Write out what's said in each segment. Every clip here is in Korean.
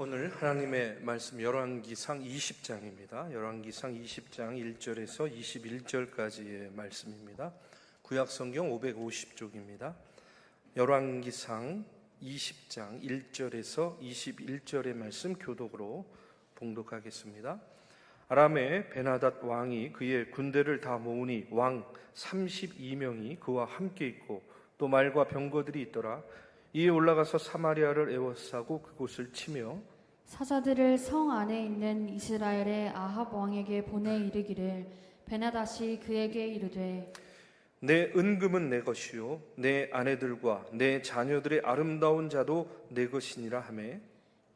오늘 하나님의 말씀 열왕기상 20장입니다. 열왕기상 20장 1절에서 21절까지의 말씀입니다. 구약성경 550쪽입니다. 열왕기상 20장 1절에서 21절의 말씀 교독으로 봉독하겠습니다. 아람의 베나닷 왕이 그의 군대를 다 모으니 왕 32명이 그와 함께 있고 또 말과 병거들이 있더라. 이에 올라가서 사마리아를 에워싸고 그곳을 치며 사자들을 성 안에 있는 이스라엘의 아합 왕에게 보내 이르기를 베나닷이 그에게 이르되 내 은금은 내 것이요 내 아내들과 내 자녀들의 아름다운 자도 내 것이니라 하매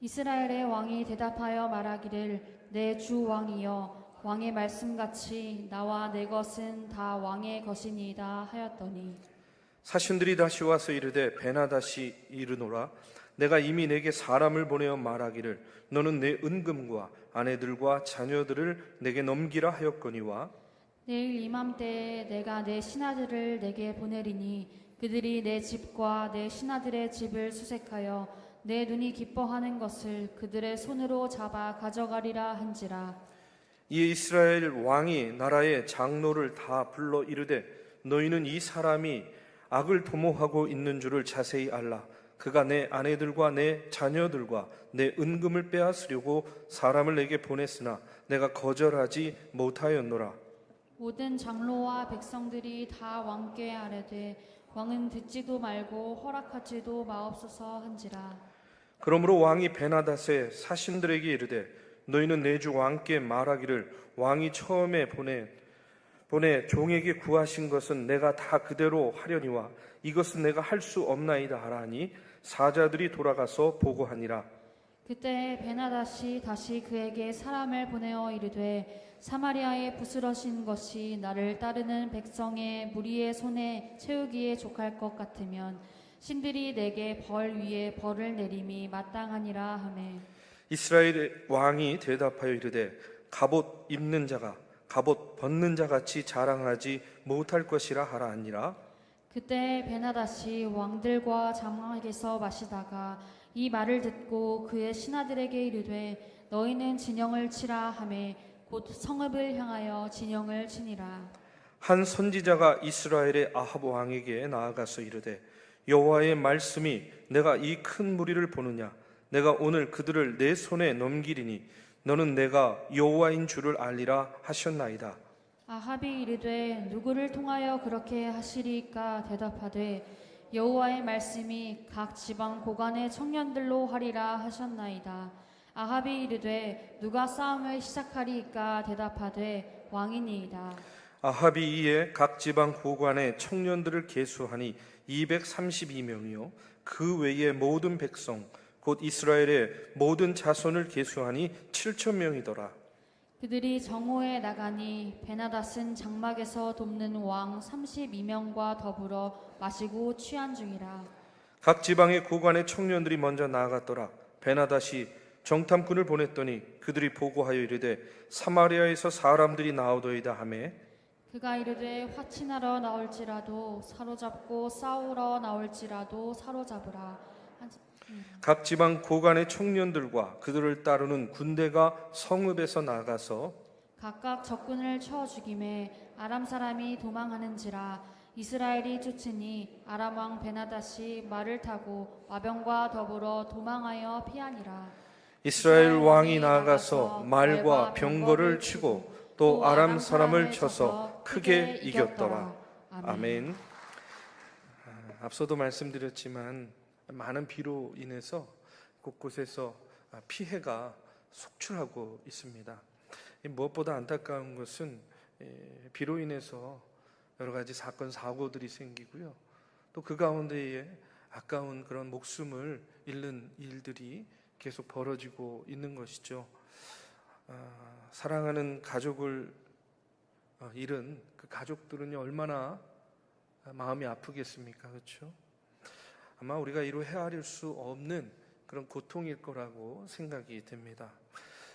이스라엘의 왕이 대답하여 말하기를 내 주 왕이여 왕의 말씀같이 나와 내 것은 다 왕의 것이니이다 하였더니 사신들이 다시 와서 이르되 베나닷이 이르노라 내가 이미 내게 사람을 보내어 말하기를 너는 내 은금과 아내들과 자녀들을 내게 넘기라 하였거니와 내일 이맘때에 내가 내 신하들을 내게 보내리니 그들이 내 집과 내 신하들의 집을 수색하여 내 눈이 기뻐하는 것을 그들의 손으로 잡아 가져가리라 한지라. 이에 이스라엘 왕이 나라의 장로를 다 불러 이르되 너희는 이 사람이 악을 도모하고 있는 줄을 자세히 알라. 그가 내 아내들과 내 자녀들과 내 은금을 빼앗으려고 사람을 내게 보냈으나 내가 거절하지 못하였노라. 모든 장로와 백성들이 다 왕께 아뢰되 왕은 듣지도 말고 허락하지도 마옵소서 한지라. 그러므로 왕이 베나닷의 사신들에게 이르되 너희는 내 주 왕께 말하기를 왕이 처음에 보내 종에게 구하신 것은 내가 다 그대로 하려니와 이것은 내가 할 수 없나이다 하라니 사자들이 돌아가서 보고하니라. 그때 베나닷이 다시 그에게 사람을 보내어 이르되 사마리아에 부스러진 것이 나를 따르는 백성의 무리의 손에 채우기에 족할 것 같으면 신들이 내게 벌 위에 벌을 내림이 마땅하니라 하매 이스라엘 왕이 대답하여 이르되 갑옷 입는 자가 갑옷 벗는 자같이 자랑하지 못할 것이라 하라 하니라. 그때 베나닷이 왕들과 장막에서 마시다가 이 말을 듣고 그의 신하들에게 이르되 너희는 진영을 치라 하매 곧 성읍을 향하여 진영을 치니라. 한 선지자가 이스라엘의 아합 왕에게 나아가서 이르되 여호와의 말씀이 내가 이 큰 무리를 보느냐 내가 오늘 그들을 내 손에 넘기리니 너는 내가 여호와인 줄을 알리라 하셨나이다. 아합이 이르되 누구를 통하여 그렇게 하시리이까 대답하되 여호와의 말씀이 각 지방 고관의 청년들로 하리라 하셨나이다. 아합이 이르되 누가 싸움을 시작하리이까 대답하되 왕이니이다. 아합이 이에 각 지방 고관의 청년들을 계수하니 232명이요 그 외의 모든 백성 곧 이스라엘의 모든 자손을 계수하니 7,000명이더라. 그들이 정오에 나가니 베나닷은 장막에서 돕는 왕 32명과 더불어 마시고 취한 중이라. 각 지방의 고관의 청년들이 먼저 나아갔더라. 베나닷이 정탐꾼을 보냈더니 그들이 보고하여 이르되 사마리아에서 사람들이 나오더이다 하매 그가 이르되 화친하러 나올지라도 사로잡고 싸우러 나올지라도 사로잡으라. 각 지방 고관의 청년들과 그들을 따르는 군대가 성읍에서 나가서 각각 적군을 쳐 죽임에 아람 사람이 도망하는지라. 이스라엘이 쫓으니 아람 왕 베나닷이 말을 타고 마병과 더불어 도망하여 피하니라. 이스라엘 왕이 나아가서 말과 병거를 치고 또 아람 사람을 쳐서 크게 이겼더라. 아멘. 앞서도 말씀드렸지만 많은 비로 인해서 곳곳에서 피해가 속출하고 있습니다. 무엇보다 안타까운 것은 비로 인해서 여러 가지 사건 사고들이 생기고요. 또 그 가운데에 아까운 그런 목숨을 잃는 일들이 계속 벌어지고 있는 것이죠. 사랑하는 가족을 잃은 그 가족들은 얼마나 마음이 아프겠습니까? 그렇죠? 아마 우리가 이루 헤아릴 수 없는 그런 고통일 거라고 생각이 됩니다.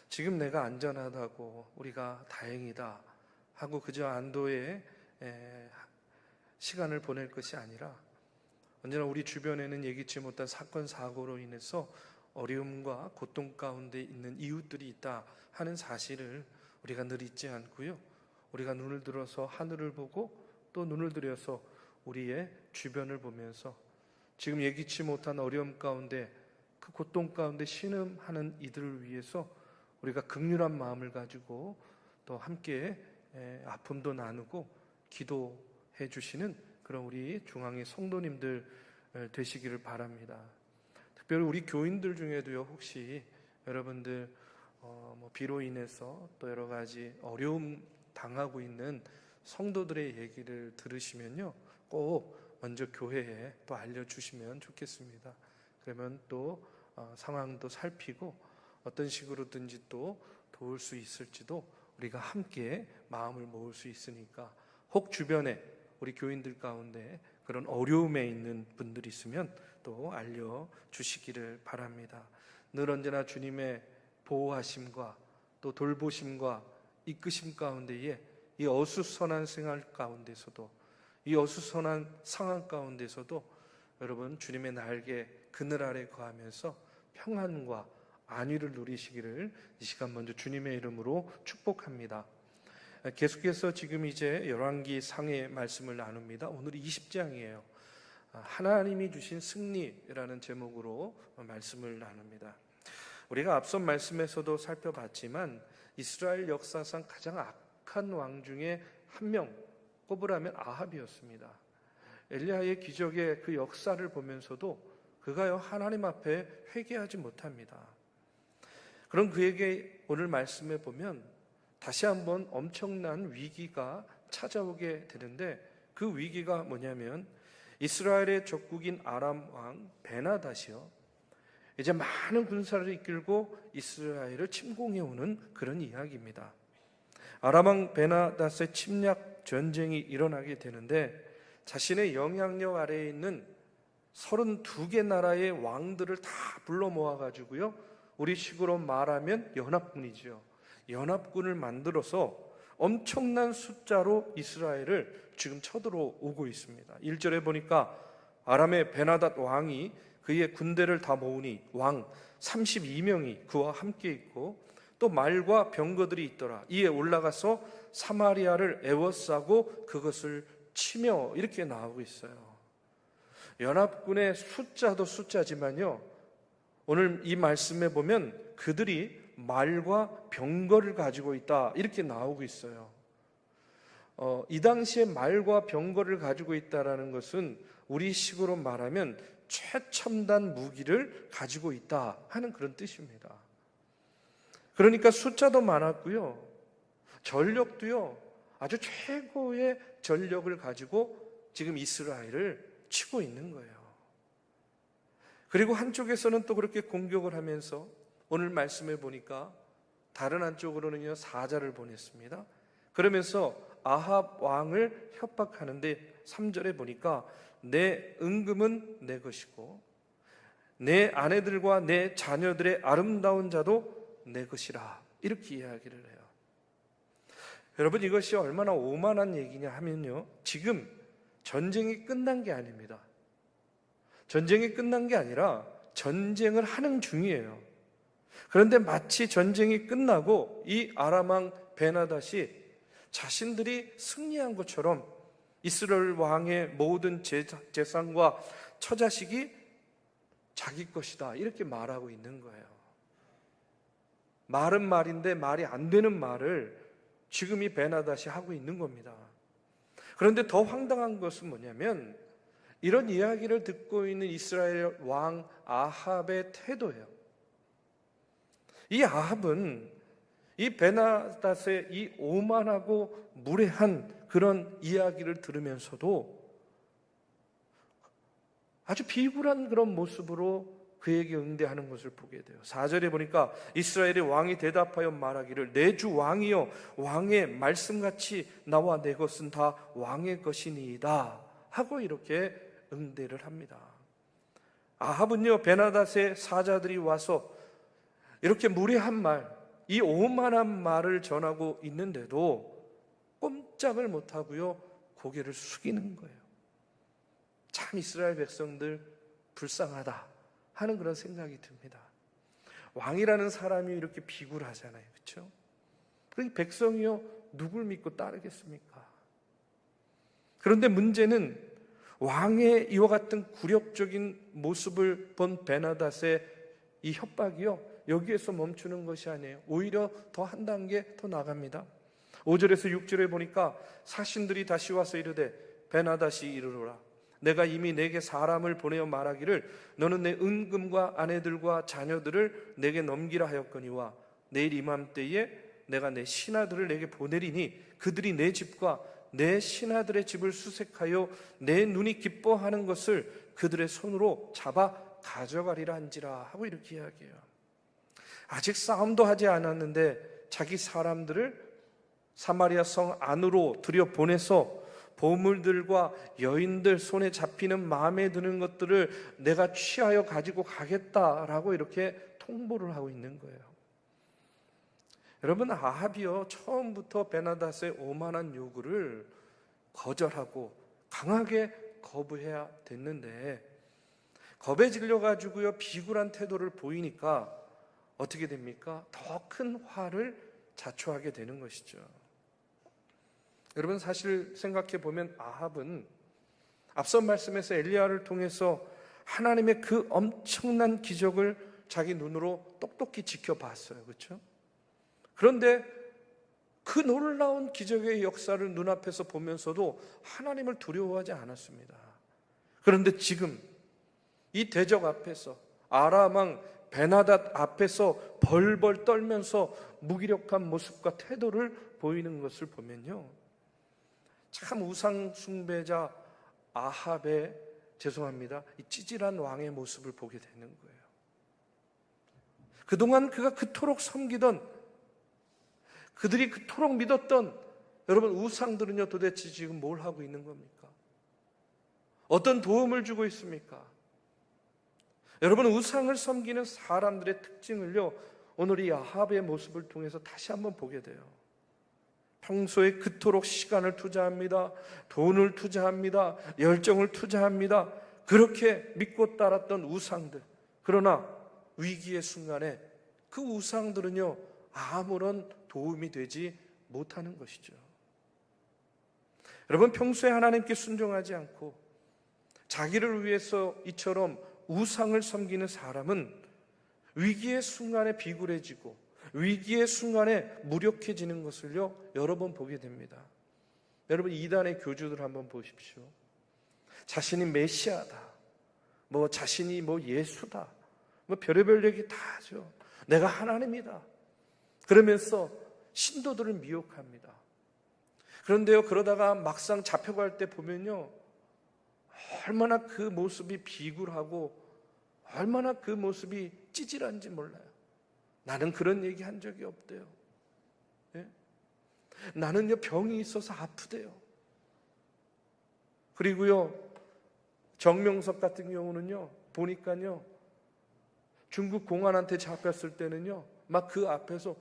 지금 내가 안전하다고 우리가 다행이다 하고 그저 안도의 시간을 보낼 것이 아니라 언제나 우리 주변에는 예기치 못한 사건 사고로 인해서 어려움과 고통 가운데 있는 이웃들이 있다 하는 사실을 우리가 늘 잊지 않고요. 우리가 눈을 들어서 하늘을 보고 또 눈을 들여서 우리의 주변을 보면서 지금 예기치 못한 어려움 가운데 그 고통 가운데 신음하는 이들을 위해서 우리가 긍휼한 마음을 가지고 또 함께 아픔도 나누고 기도해 주시는 그런 우리 중앙의 성도님들 되시기를 바랍니다. 특별히 우리 교인들 중에도요, 혹시 여러분들 비로 인해서 또 여러 가지 어려움 당하고 있는 성도들의 얘기를 들으시면요, 꼭 먼저 교회에 또 알려주시면 좋겠습니다. 그러면 또 상황도 살피고 어떤 식으로든지 또 도울 수 있을지도 우리가 함께 마음을 모을 수 있으니까 혹 주변에 우리 교인들 가운데 그런 어려움에 있는 분들이 있으면 또 알려주시기를 바랍니다. 늘 언제나 주님의 보호하심과 또 돌보심과 이끄심 가운데에 이 어수선한 생활 가운데서도 이 어수선한 상황 가운데서도 여러분 주님의 날개 그늘 아래 거하면서 평안과 안위를 누리시기를 이 시간 먼저 주님의 이름으로 축복합니다. 계속해서 지금 이제 열왕기 상의 말씀을 나눕니다. 오늘 20장이에요. 하나님이 주신 승리라는 제목으로 말씀을 나눕니다. 우리가 앞선 말씀에서도 살펴봤지만 이스라엘 역사상 가장 악한 왕 중에 한 명 꼽으라면 아합이었습니다. 엘리야의 기적의 그 역사를 보면서도 그가요 하나님 앞에 회개하지 못합니다. 그런 그에게 오늘 말씀에 보면 다시 한번 엄청난 위기가 찾아오게 되는데 그 위기가 뭐냐면 이스라엘의 적국인 아람 왕 베나닷이요 이제 많은 군사를 이끌고 이스라엘을 침공해 오는 그런 이야기입니다. 아람 왕 베나닷의 침략 전쟁이 일어나게 되는데 자신의 영향력 아래에 있는 32개 나라의 왕들을 다 불러 모아가지고요 우리 식으로 말하면 연합군이죠. 연합군을 만들어서 엄청난 숫자로 이스라엘을 지금 쳐들어오고 있습니다. 1절에 보니까 아람의 베나닷 왕이 그의 군대를 다 모으니 왕 32명이 그와 함께 있고 또 말과 병거들이 있더라. 이에 올라가서 사마리아를 에워싸고 그것을 치며 이렇게 나오고 있어요. 연합군의 숫자도 숫자지만요 오늘 이 말씀에 보면 그들이 말과 병거를 가지고 있다 이렇게 나오고 있어요. 이 당시에 말과 병거를 가지고 있다라는 것은 우리 식으로 말하면 최첨단 무기를 가지고 있다 하는 그런 뜻입니다. 그러니까 숫자도 많았고요 전력도요 아주 최고의 전력을 가지고 지금 이스라엘을 치고 있는 거예요. 그리고 한쪽에서는 또 그렇게 공격을 하면서 오늘 말씀해 보니까 다른 한쪽으로는요 사자를 보냈습니다. 그러면서 아합 왕을 협박하는데 3절에 보니까 내 은금은 내 것이고 내 아내들과 내 자녀들의 아름다운 자도 내 것이라 이렇게 이야기를 해요. 여러분 이것이 얼마나 오만한 얘기냐 하면요 지금 전쟁이 끝난 게 아닙니다. 전쟁이 끝난 게 아니라 전쟁을 하는 중이에요. 그런데 마치 전쟁이 끝나고 이 아람 왕 베나닷이 자신들이 승리한 것처럼 이스라엘 왕의 모든 재산과 처자식이 자기 것이다 이렇게 말하고 있는 거예요. 말은 말인데 말이 안 되는 말을 지금 이 베나닷이 하고 있는 겁니다. 그런데 더 황당한 것은 뭐냐면 이런 이야기를 듣고 있는 이스라엘 왕 아합의 태도예요. 이 아합은 이 베나닷의 이 오만하고 무례한 그런 이야기를 들으면서도 아주 비굴한 그런 모습으로 그에게 응대하는 것을 보게 돼요. 4절에 보니까 이스라엘의 왕이 대답하여 말하기를 내 주 왕이여 왕의 말씀같이 나와 내 것은 다 왕의 것이니이다 하고 이렇게 응대를 합니다. 아합은요 베나닷의 사자들이 와서 이렇게 무례한 말, 이 오만한 말을 전하고 있는데도 꼼짝을 못하고요 고개를 숙이는 거예요. 참 이스라엘 백성들 불쌍하다 하는 그런 생각이 듭니다. 왕이라는 사람이 이렇게 비굴하잖아요. 그렇죠? 그러니 백성이요 누굴 믿고 따르겠습니까? 그런데 문제는 왕의 이와 같은 굴욕적인 모습을 본 베나닷의 이 협박이요 여기에서 멈추는 것이 아니에요. 오히려 더 한 단계 더 나갑니다. 5절에서 6절에 보니까 사신들이 다시 와서 이르되 베나닷이 이르노라 내가 이미 내게 사람을 보내어 말하기를 너는 내 은금과 아내들과 자녀들을 내게 넘기라 하였거니와 내일 이맘때에 내가 내 신하들을 내게 보내리니 그들이 내 집과 내 신하들의 집을 수색하여 내 눈이 기뻐하는 것을 그들의 손으로 잡아 가져가리라 한지라 하고 이렇게 이야기해요. 아직 싸움도 하지 않았는데 자기 사람들을 사마리아 성 안으로 들여보내서 보물들과 여인들 손에 잡히는 마음에 드는 것들을 내가 취하여 가지고 가겠다라고 이렇게 통보를 하고 있는 거예요. 여러분, 아합이요 처음부터 베나닷의 오만한 요구를 거절하고 강하게 거부해야 됐는데 겁에 질려가지고요 비굴한 태도를 보이니까 어떻게 됩니까? 더 큰 화를 자초하게 되는 것이죠. 여러분, 사실 생각해 보면 아합은 앞선 말씀에서 엘리야를 통해서 하나님의 그 엄청난 기적을 자기 눈으로 똑똑히 지켜봤어요. 그렇죠? 그런데 그 놀라운 기적의 역사를 눈앞에서 보면서도 하나님을 두려워하지 않았습니다. 그런데 지금 이 대적 앞에서 아람 왕 베나닷 앞에서 벌벌 떨면서 무기력한 모습과 태도를 보이는 것을 보면요 참 우상 숭배자 아합의 이 찌질한 왕의 모습을 보게 되는 거예요. 그동안 그가 그토록 섬기던 그들이 그토록 믿었던 여러분 우상들은요 도대체 지금 뭘 하고 있는 겁니까? 어떤 도움을 주고 있습니까? 여러분, 우상을 섬기는 사람들의 특징을요 오늘 이 아합의 모습을 통해서 다시 한번 보게 돼요. 평소에 그토록 시간을 투자합니다. 돈을 투자합니다. 열정을 투자합니다. 그렇게 믿고 따랐던 우상들. 그러나 위기의 순간에 그 우상들은요 아무런 도움이 되지 못하는 것이죠. 여러분, 평소에 하나님께 순종하지 않고 자기를 위해서 이처럼 우상을 섬기는 사람은 위기의 순간에 비굴해지고 위기의 순간에 무력해지는 것을요 여러 번 보게 됩니다. 여러분, 이단의 교주들 한번 보십시오. 자신이 메시아다, 자신이 예수다, 별의별 얘기 다 하죠. 내가 하나님이다 그러면서 신도들을 미혹합니다. 그런데요 그러다가 막상 잡혀갈 때 보면요 얼마나 그 모습이 비굴하고 얼마나 그 모습이 찌질한지 몰라요. 나는 그런 얘기 한 적이 없대요. 예? 나는요 병이 있어서 아프대요. 그리고요 정명석 같은 경우는요 보니까요 중국 공안한테 잡혔을 때는요 막 그 앞에서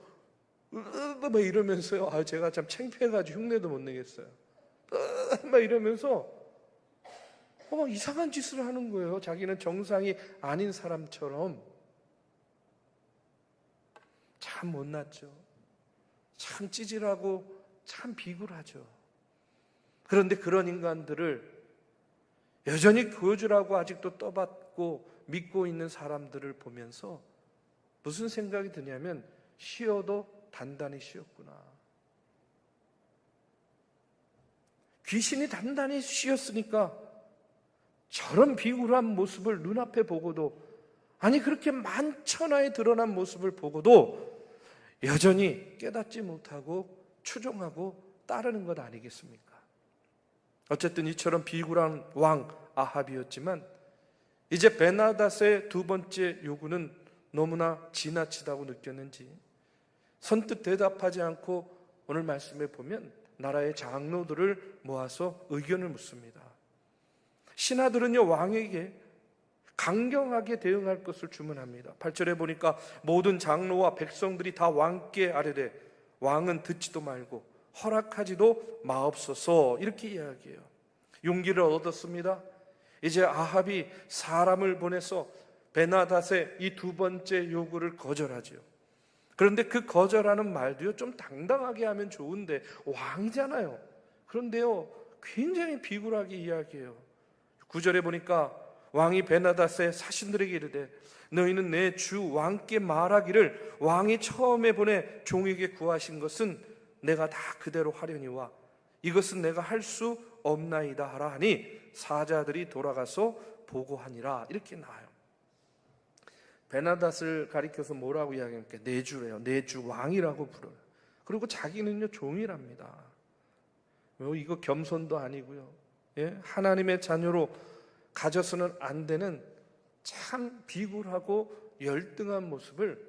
막 이러면서요 제가 참 창피해가지고 흉내도 못 내겠어요. 막 이러면서 막 이상한 짓을 하는 거예요. 자기는 정상이 아닌 사람처럼. 참 못났죠. 참 찌질하고 참 비굴하죠. 그런데 그런 인간들을 여전히 교주라고 아직도 떠받고 믿고 있는 사람들을 보면서 무슨 생각이 드냐면 쉬어도 단단히 쉬었구나. 귀신이 단단히 쉬었으니까 저런 비굴한 모습을 눈앞에 보고도 아니 그렇게 만천하에 드러난 모습을 보고도 여전히 깨닫지 못하고 추종하고 따르는 것 아니겠습니까? 어쨌든 이처럼 비굴한 왕 아합이었지만 이제 베나닷의 두 번째 요구는 너무나 지나치다고 느꼈는지 선뜻 대답하지 않고 오늘 말씀에 보면 나라의 장로들을 모아서 의견을 묻습니다. 신하들은요 왕에게 강경하게 대응할 것을 주문합니다. 8절에 보니까 모든 장로와 백성들이 다 왕께 아뢰되 왕은 듣지도 말고 허락하지도 마옵소서 이렇게 이야기해요. 용기를 얻었습니다. 이제 아합이 사람을 보내서 베나닷의 이 두 번째 요구를 거절하죠. 그런데 그 거절하는 말도요, 좀 당당하게 하면 좋은데 왕이잖아요. 그런데요, 굉장히 비굴하게 이야기해요. 9절에 보니까 왕이 베나닷의 사신들에게 이르되 너희는 내 주 왕께 말하기를 왕이 처음에 보내 종에게 구하신 것은 내가 다 그대로 하려니와 이것은 내가 할 수 없나이다 하라 하니 사자들이 돌아가서 보고하니라. 이렇게 나와요. 베나닷을 가리켜서 뭐라고 이야기합니까? 내 주래요. 내 주 왕이라고 불러요. 그리고 자기는요 종이랍니다. 이거 겸손도 아니고요. 예? 하나님의 자녀로 가져서는 안 되는 참 비굴하고 열등한 모습을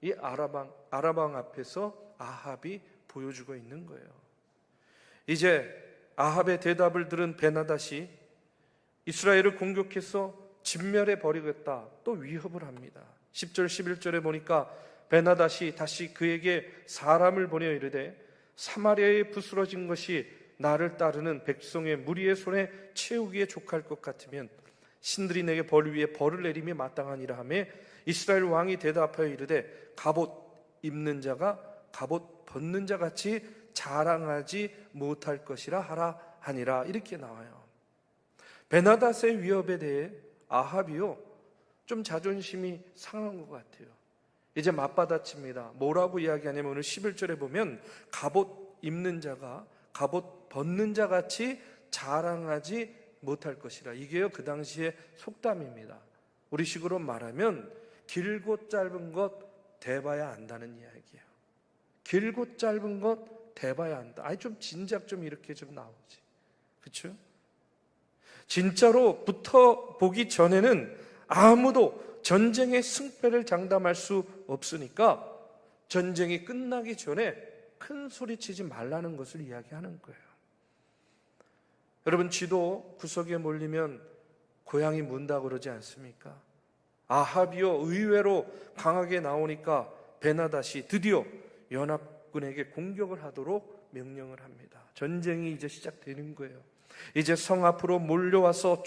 이 아라방 앞에서 아합이 보여주고 있는 거예요. 이제 아합의 대답을 들은 베나닷이 이스라엘을 공격해서 진멸해 버리겠다 또 위협을 합니다. 10절 11절에 보니까 베나닷이 다시 그에게 사람을 보내어 이르되 사마리아에 부스러진 것이 나를 따르는 백성의 무리의 손에 채우기에 족할 것 같으면 신들이 내게 벌 위에 벌을 내림이 마땅하니라 하며 이스라엘 왕이 대답하여 이르되 갑옷 입는 자가 갑옷 벗는 자 같이 자랑하지 못할 것이라 하라 하니라. 이렇게 나와요. 베나닷의 위협에 대해 아합이요 좀 자존심이 상한 것 같아요. 이제 맞받아칩니다. 뭐라고 이야기하냐면 오늘 11절에 보면 갑옷 입는 자가 갑옷 벗는 자 같이 자랑하지 못할 것이라. 이게요 그 당시의 속담입니다. 우리식으로 말하면 길고 짧은 것 대봐야 안다는 이야기예요. 길고 짧은 것 대봐야 안다. 아니 좀 진작 좀 이렇게 좀 나오지. 그렇죠? 진짜로 붙어보기 전에는 아무도 전쟁의 승패를 장담할 수 없으니까 전쟁이 끝나기 전에 큰 소리 치지 말라는 것을 이야기하는 거예요. 여러분 쥐도 구석에 몰리면 고양이 문다고 그러지 않습니까? 아합이요 의외로 강하게 나오니까 베나닷이 드디어 연합군에게 공격을 하도록 명령을 합니다. 전쟁이 이제 시작되는 거예요. 이제 성 앞으로 몰려와서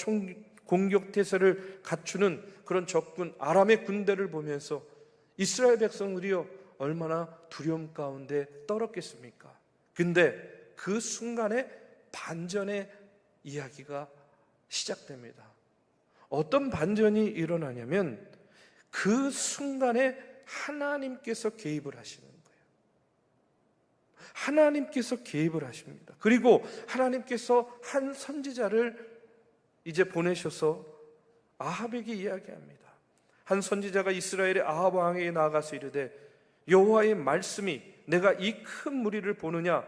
공격 태세를 갖추는 그런 적군 아람의 군대를 보면서 이스라엘 백성들이요 얼마나 두려움 가운데 떨었겠습니까? 근데 그 순간에 반전의 이야기가 시작됩니다. 어떤 반전이 일어나냐면 그 순간에 하나님께서 개입을 하시는 거예요. 하나님께서 개입을 하십니다. 그리고 하나님께서 한 선지자를 이제 보내셔서 아합에게 이야기합니다. 한 선지자가 이스라엘의 아합 왕에게 나아가서 이르되 여호와의 말씀이 내가 이 큰 무리를 보느냐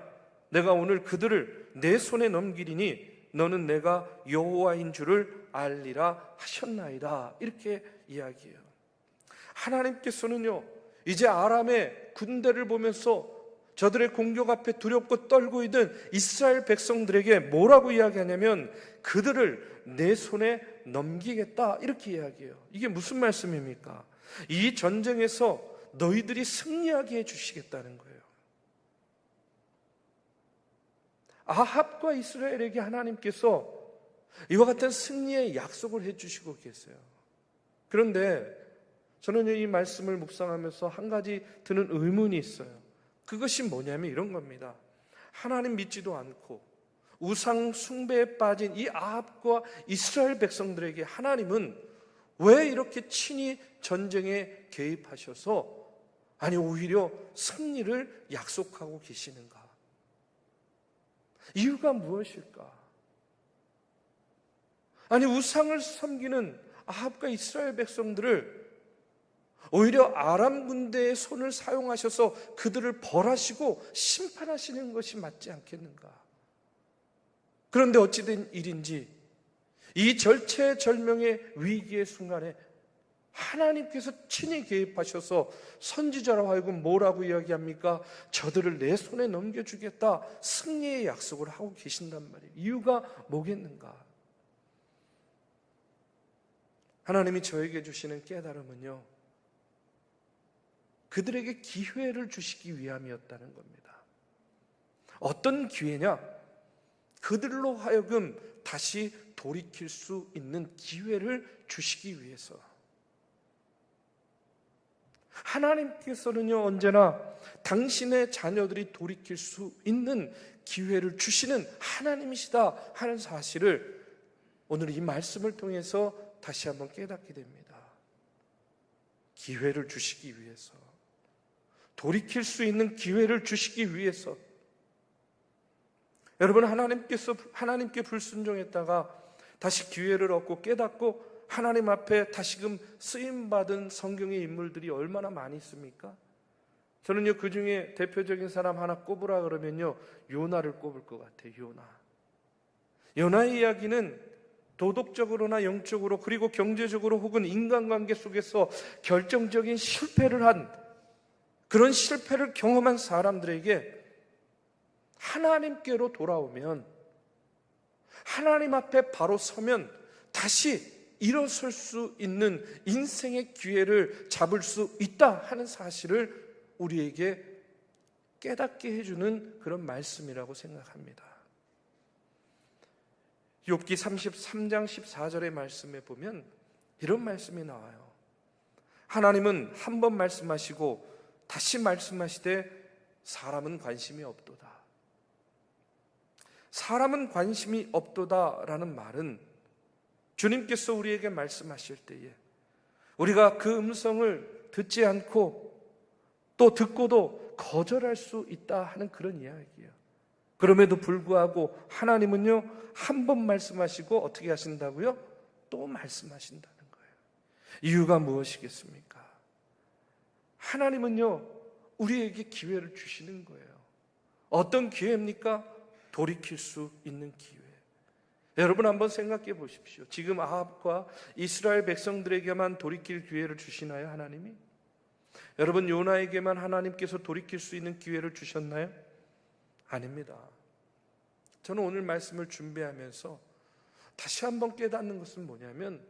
내가 오늘 그들을 내 손에 넘기리니 너는 내가 여호와인 줄을 알리라 하셨나이다. 이렇게 이야기해요. 하나님께서는요 이제 아람의 군대를 보면서 저들의 공격 앞에 두렵고 떨고 있는 이스라엘 백성들에게 뭐라고 이야기하냐면 그들을 내 손에 넘기겠다 이렇게 이야기해요. 이게 무슨 말씀입니까? 이 전쟁에서 너희들이 승리하게 해주시겠다는 거예요. 아합과 이스라엘에게 하나님께서 이와 같은 승리의 약속을 해주시고 계세요. 그런데 저는 이 말씀을 묵상하면서 한 가지 드는 의문이 있어요. 그것이 뭐냐면 이런 겁니다. 하나님 믿지도 않고 우상 숭배에 빠진 이 아합과 이스라엘 백성들에게 하나님은 왜 이렇게 친히 전쟁에 개입하셔서 아니 오히려 승리를 약속하고 계시는가? 이유가 무엇일까? 아니 우상을 섬기는 아합과 이스라엘 백성들을 오히려 아람 군대의 손을 사용하셔서 그들을 벌하시고 심판하시는 것이 맞지 않겠는가? 그런데 어찌된 일인지 이 절체절명의 위기의 순간에 하나님께서 친히 개입하셔서 선지자로 하여금 뭐라고 이야기합니까? 저들을 내 손에 넘겨주겠다 승리의 약속을 하고 계신단 말이에요. 이유가 뭐겠는가? 하나님이 저에게 주시는 깨달음은요 그들에게 기회를 주시기 위함이었다는 겁니다. 어떤 기회냐? 그들로 하여금 다시 돌이킬 수 있는 기회를 주시기 위해서. 하나님께서는요, 언제나 당신의 자녀들이 돌이킬 수 있는 기회를 주시는 하나님이시다 하는 사실을 오늘 이 말씀을 통해서 다시 한번 깨닫게 됩니다. 기회를 주시기 위해서, 돌이킬 수 있는 기회를 주시기 위해서. 여러분, 하나님께 불순종했다가 다시 기회를 얻고 깨닫고 하나님 앞에 다시금 쓰임받은 성경의 인물들이 얼마나 많이 있습니까? 저는요, 그 중에 대표적인 사람 하나 꼽으라 그러면요, 요나를 꼽을 것 같아요. 요나의 이야기는 도덕적으로나 영적으로, 그리고 경제적으로 혹은 인간관계 속에서 결정적인 실패를 한, 그런 실패를 경험한 사람들에게 하나님께로 돌아오면, 하나님 앞에 바로 서면 다시 일어설 수 있는 인생의 기회를 잡을 수 있다 하는 사실을 우리에게 깨닫게 해주는 그런 말씀이라고 생각합니다. 욥기 33장 14절의 말씀에 보면 이런 말씀이 나와요. 하나님은 한 번 말씀하시고 다시 말씀하시되 사람은 관심이 없도다. 사람은 관심이 없도다라는 말은 주님께서 우리에게 말씀하실 때에 우리가 그 음성을 듣지 않고 또 듣고도 거절할 수 있다 하는 그런 이야기예요. 그럼에도 불구하고 하나님은요, 한 번 말씀하시고 어떻게 하신다고요? 또 말씀하신다는 거예요. 이유가 무엇이겠습니까? 하나님은요, 우리에게 기회를 주시는 거예요. 어떤 기회입니까? 돌이킬 수 있는 기회. 여러분, 한번 생각해 보십시오. 지금 아합과 이스라엘 백성들에게만 돌이킬 기회를 주시나요, 하나님이? 여러분, 요나에게만 하나님께서 돌이킬 수 있는 기회를 주셨나요? 아닙니다. 저는 오늘 말씀을 준비하면서 다시 한번 깨닫는 것은 뭐냐면,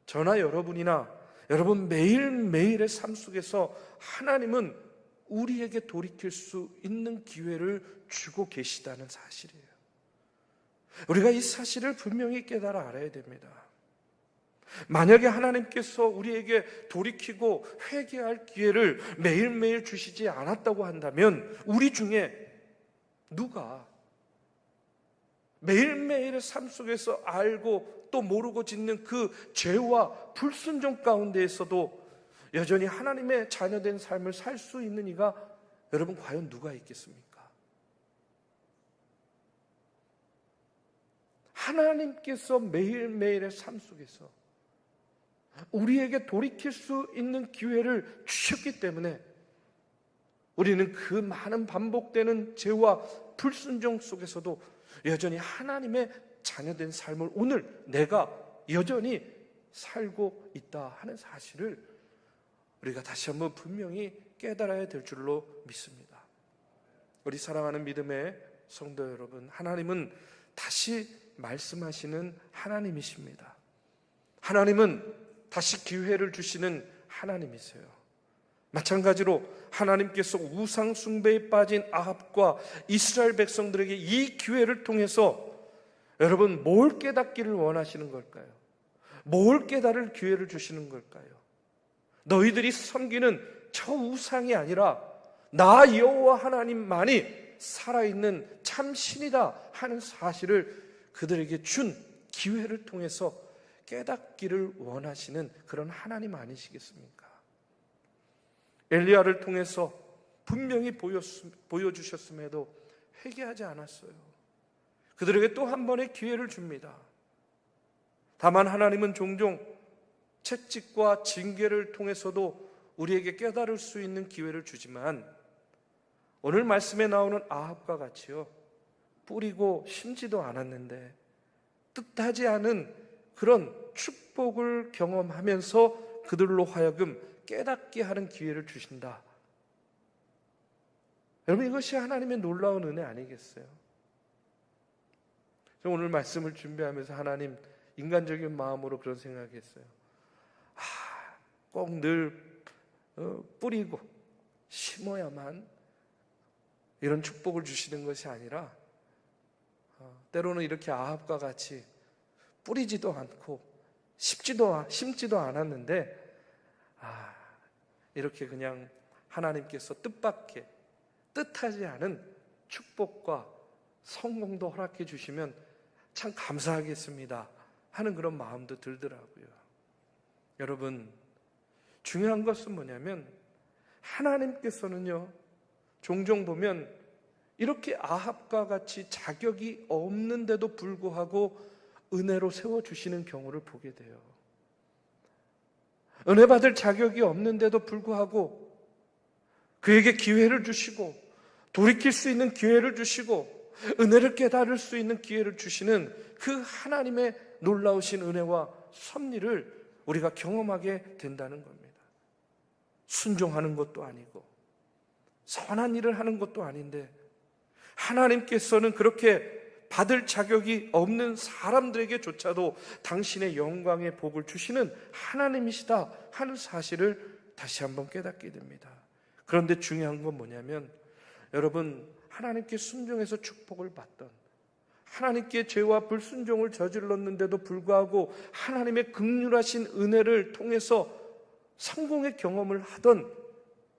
저나 여러분이나 여러분 매일매일의 삶 속에서 하나님은 우리에게 돌이킬 수 있는 기회를 주고 계시다는 사실이에요. 우리가 이 사실을 분명히 깨달아 알아야 됩니다. 만약에 하나님께서 우리에게 돌이키고 회개할 기회를 매일매일 주시지 않았다고 한다면 우리 중에 누가 매일매일의 삶 속에서 알고 또 모르고 짓는 그 죄와 불순종 가운데에서도 여전히 하나님의 자녀된 삶을 살 수 있는 이가 여러분 과연 누가 있겠습니까? 하나님께서 매일매일의 삶 속에서 우리에게 돌이킬 수 있는 기회를 주셨기 때문에 우리는 그 많은 반복되는 죄와 불순종 속에서도 여전히 하나님의 자녀된 삶을 오늘 내가 여전히 살고 있다 하는 사실을 우리가 다시 한번 분명히 깨달아야 될 줄로 믿습니다. 우리 사랑하는 믿음의 성도 여러분, 하나님은 다시 말씀하시는 하나님이십니다. 하나님은 다시 기회를 주시는 하나님이세요. 마찬가지로 하나님께서 우상 숭배에 빠진 아합과 이스라엘 백성들에게 이 기회를 통해서 여러분 뭘 깨닫기를 원하시는 걸까요? 뭘 깨달을 기회를 주시는 걸까요? 너희들이 섬기는 저 우상이 아니라 나 여호와 하나님만이 살아있는 참 신이다 하는 사실을 그들에게 준 기회를 통해서 깨닫기를 원하시는 그런 하나님 아니시겠습니까? 엘리야를 통해서 분명히 보여주셨음에도 회개하지 않았어요. 그들에게 또 한 번의 기회를 줍니다. 다만 하나님은 종종 채찍과 징계를 통해서도 우리에게 깨달을 수 있는 기회를 주지만 오늘 말씀에 나오는 아합과 같이요, 뿌리고 심지도 않았는데 뜻하지 않은 그런 축복을 경험하면서 그들로 하여금 깨닫게 하는 기회를 주신다. 여러분, 이것이 하나님의 놀라운 은혜 아니겠어요? 저 오늘 말씀을 준비하면서 하나님, 인간적인 마음으로 그런 생각했어요. 꼭 늘 뿌리고 심어야만 이런 축복을 주시는 것이 아니라 때로는 이렇게 아합과 같이 뿌리지도 않고 심지도 않았는데 이렇게 그냥 하나님께서 뜻밖의, 뜻하지 않은 축복과 성공도 허락해 주시면 참 감사하겠습니다 하는 그런 마음도 들더라고요. 여러분, 중요한 것은 뭐냐면 하나님께서는요, 종종 보면 이렇게 아합과 같이 자격이 없는데도 불구하고 은혜로 세워주시는 경우를 보게 돼요. 은혜 받을 자격이 없는데도 불구하고 그에게 기회를 주시고 돌이킬 수 있는 기회를 주시고 은혜를 깨달을 수 있는 기회를 주시는 그 하나님의 놀라우신 은혜와 섭리를 우리가 경험하게 된다는 겁니다. 순종하는 것도 아니고 선한 일을 하는 것도 아닌데 하나님께서는 그렇게 받을 자격이 없는 사람들에게조차도 당신의 영광의 복을 주시는 하나님이시다 하는 사실을 다시 한번 깨닫게 됩니다. 그런데 중요한 건 뭐냐면 여러분, 하나님께 순종해서 축복을 받던, 하나님께 죄와 불순종을 저질렀는데도 불구하고 하나님의 긍휼하신 은혜를 통해서 성공의 경험을 하던,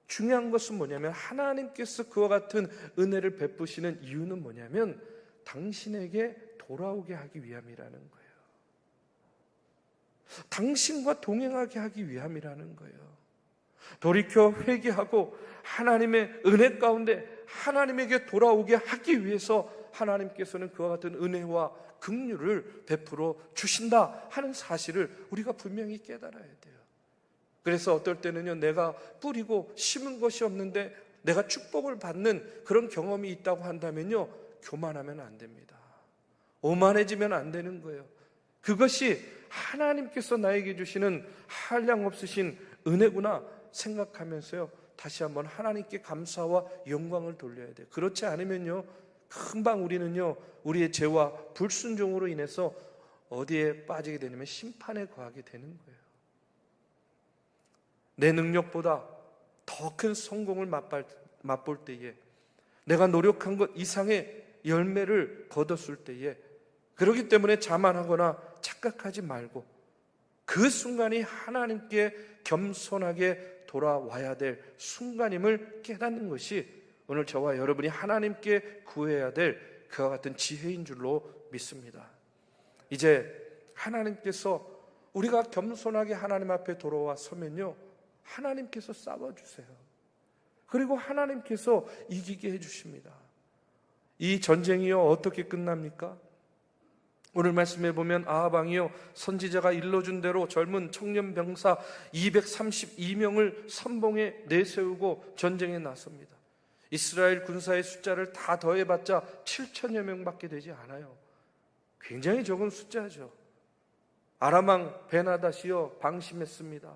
중요한 것은 뭐냐면 하나님께서 그와 같은 은혜를 베푸시는 이유는 뭐냐면 당신에게 돌아오게 하기 위함이라는 거예요. 당신과 동행하게 하기 위함이라는 거예요. 돌이켜 회개하고 하나님의 은혜 가운데 하나님에게 돌아오게 하기 위해서 하나님께서는 그와 같은 은혜와 긍휼을 베풀어 주신다 하는 사실을 우리가 분명히 깨달아야 돼요. 그래서 어떨 때는요, 내가 뿌리고 심은 것이 없는데 내가 축복을 받는 그런 경험이 있다고 한다면요, 교만하면 안 됩니다. 오만해지면 안 되는 거예요. 그것이 하나님께서 나에게 주시는 한량없으신 은혜구나 생각하면서요, 다시 한번 하나님께 감사와 영광을 돌려야 돼요. 그렇지 않으면요, 금방 우리는요, 우리의 죄와 불순종으로 인해서 어디에 빠지게 되냐면 심판에 거하게 되는 거예요. 내 능력보다 더 큰 성공을 맛볼 때에, 내가 노력한 것 이상의 열매를 거뒀을 때에, 그렇기 때문에 자만하거나 착각하지 말고 그 순간이 하나님께 겸손하게 돌아와야 될 순간임을 깨닫는 것이 오늘 저와 여러분이 하나님께 구해야 될 그와 같은 지혜인 줄로 믿습니다. 이제 하나님께서 우리가 겸손하게 하나님 앞에 돌아와 서면요, 하나님께서 싸워주세요. 그리고 하나님께서 이기게 해주십니다. 이 전쟁이요, 어떻게 끝납니까? 오늘 말씀에 보면 아합 왕이요, 선지자가 일러준 대로 젊은 청년 병사 232명을 선봉에 내세우고 전쟁에 나섭니다. 이스라엘 군사의 숫자를 다 더해봤자 7천여 명밖에 되지 않아요. 굉장히 적은 숫자죠. 아람 왕 베나닷이요, 방심했습니다.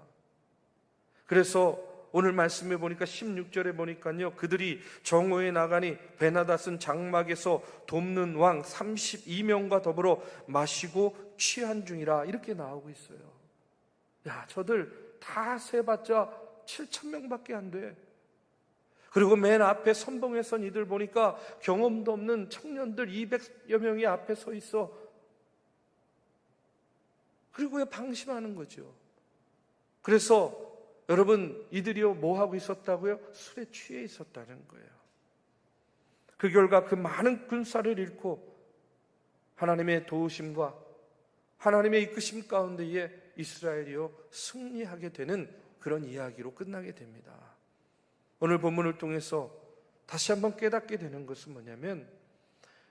그래서 오늘 말씀에 보니까 16절에 보니까요, 그들이 정오에 나가니 베나닷은 장막에서 돕는 왕 32명과 더불어 마시고 취한 중이라, 이렇게 나오고 있어요. 야, 저들 다 세봤자 7,000명밖에 안 돼. 그리고 맨 앞에 선봉에 선 이들 보니까 경험도 없는 청년들 200여 명이 앞에 서 있어. 그리고 왜 방심하는 거죠? 그래서 여러분, 이들이요, 뭐 하고 있었다고요? 술에 취해 있었다는 거예요. 그 결과 그 많은 군사를 잃고 하나님의 도우심과 하나님의 이끄심 가운데에 이스라엘이요, 승리하게 되는 그런 이야기로 끝나게 됩니다. 오늘 본문을 통해서 다시 한번 깨닫게 되는 것은 뭐냐면,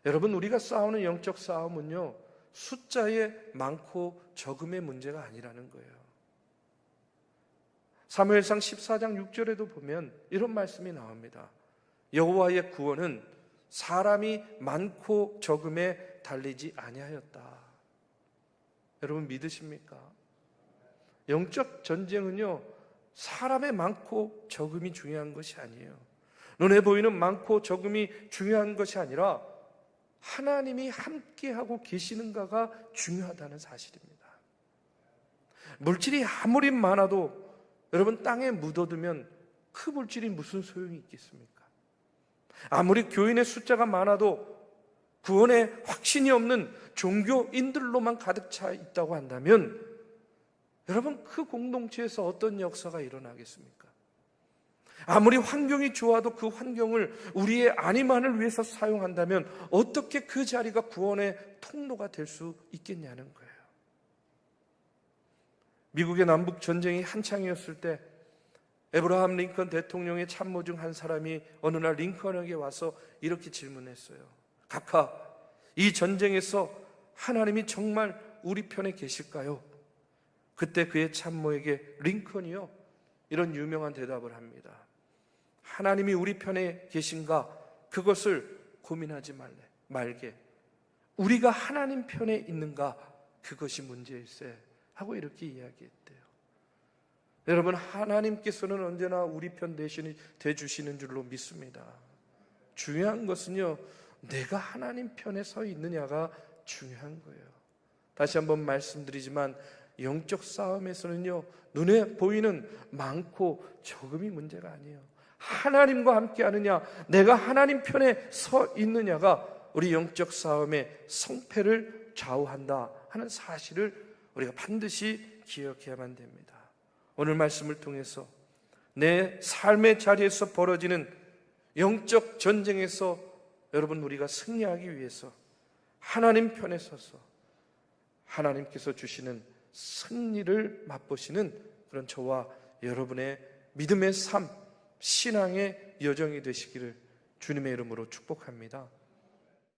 여러분, 우리가 싸우는 영적 싸움은요, 숫자의 많고 적음의 문제가 아니라는 거예요. 사무엘상 14장 6절에도 보면 이런 말씀이 나옵니다. 여호와의 구원은 사람이 많고 적음에 달리지 아니하였다. 여러분, 믿으십니까? 영적 전쟁은요, 사람의 많고 적음이 중요한 것이 아니에요. 눈에 보이는 많고 적음이 중요한 것이 아니라 하나님이 함께하고 계시는가가 중요하다는 사실입니다. 물질이 아무리 많아도 여러분, 땅에 묻어두면 그 물질이 무슨 소용이 있겠습니까? 아무리 교인의 숫자가 많아도 구원에 확신이 없는 종교인들로만 가득 차 있다고 한다면 여러분, 그 공동체에서 어떤 역사가 일어나겠습니까? 아무리 환경이 좋아도 그 환경을 우리의 안위만을 위해서 사용한다면 어떻게 그 자리가 구원의 통로가 될 수 있겠냐는 거예요. 미국의 남북 전쟁이 한창이었을 때 에브라함 링컨 대통령의 참모 중 한 사람이 어느 날 링컨에게 와서 이렇게 질문했어요. 각하, 이 전쟁에서 하나님이 정말 우리 편에 계실까요? 그때 그의 참모에게 링컨이요, 이런 유명한 대답을 합니다. 하나님이 우리 편에 계신가, 그것을 고민하지 말게. 우리가 하나님 편에 있는가, 그것이 문제일세 하고 이렇게 이야기했대요. 여러분, 하나님께서는 언제나 우리 편 되주시는 줄로 믿습니다. 중요한 것은요, 내가 하나님 편에 서 있느냐가 중요한 거예요. 다시 한번 말씀드리지만 영적 싸움에서는요, 눈에 보이는 많고 적음이 문제가 아니에요. 하나님과 함께 하느냐, 내가 하나님 편에 서 있느냐가 우리 영적 싸움의 성패를 좌우한다 하는 사실을 우리가 반드시 기억해야만 됩니다. 오늘 말씀을 통해서 내 삶의 자리에서 벌어지는 영적 전쟁에서 여러분, 우리가 승리하기 위해서 하나님 편에 서서 하나님께서 주시는 승리를 맛보시는 그런 저와 여러분의 믿음의 삶, 신앙의 여정이 되시기를 주님의 이름으로 축복합니다.